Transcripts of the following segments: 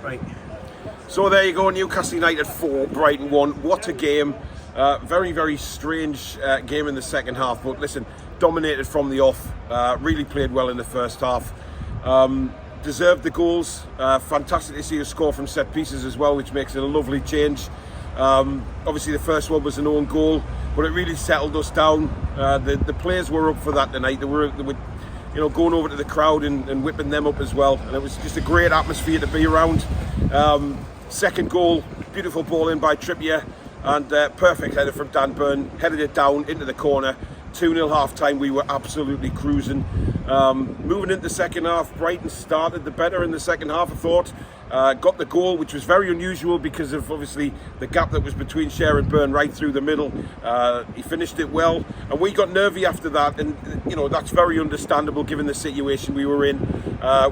Right. So there you go, Newcastle United 4, Brighton 1. What a game. Very, very strange game in the second half. But listen, dominated from the off. Really played well in the first half. Deserved the goals. Fantastic to see a score from set pieces as well, which makes it a lovely change. Obviously the first one was an own goal, but it really settled us down. The players were up for that tonight. They were going over to the crowd and whipping them up as well. And it was just a great atmosphere to be around. Second goal, beautiful ball in by Trippier, and perfect header from Dan Burn, headed it down into the corner. 2-0 half time, we were absolutely cruising. Moving into the second half, Brighton started the better in the second half, I thought. Got the goal, which was very unusual because of obviously the gap that was between Cher and Burn right through the middle. He finished it well, and we got nervy after that, and that's very understandable given the situation we were in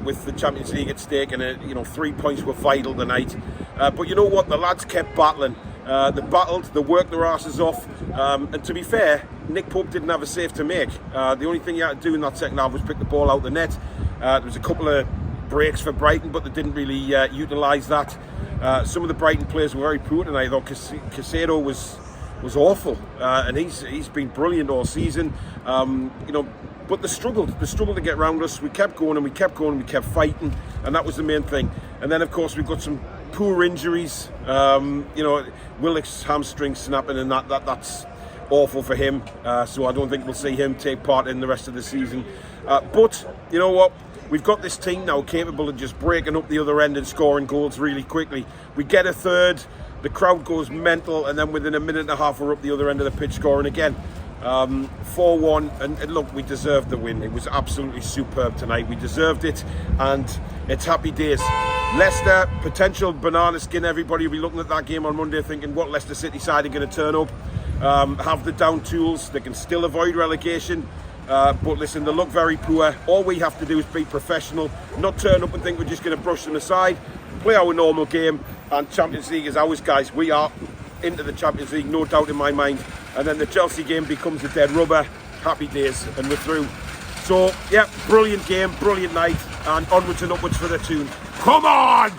with the Champions League at stake, and 3 points were vital tonight. But you know what, the lads kept battling. They battled, they worked their asses off, and to be fair, Nick Pope didn't have a save to make. The only thing he had to do in that second half was pick the ball out the net. There was a couple of breaks for Brighton, but they didn't really utilise that. Some of the Brighton players were very poor tonight. I thought Casado was awful, and he's been brilliant all season. But they struggled to get round us. We kept going and we kept going and we kept fighting, and that was the main thing. And then of course we've got some poor injuries. Willock's hamstring snapping, and that's awful for him. So I don't think we'll see him take part in the rest of the season. But you know what? We've got this team now capable of just breaking up the other end and scoring goals really quickly. We get a third, the crowd goes mental, and then within a minute and a half we're up the other end of the pitch scoring again. 4-1, and look, we deserved the win. It was absolutely superb tonight. We deserved it, and it's happy days. Leicester, potential banana skin. Everybody will be looking at that game on Monday thinking, what Leicester City side are going to turn up? Have the down tools. They can still avoid relegation. But listen, they look very poor. All we have to do is be professional, not turn up and think we're just going to brush them aside, play our normal game, and Champions League is ours, guys. We are into the Champions League, no doubt in my mind. And then the Chelsea game becomes a dead rubber. Happy days, and we're through. So, yeah, brilliant game, brilliant night, and onwards and upwards for the tune. Come on!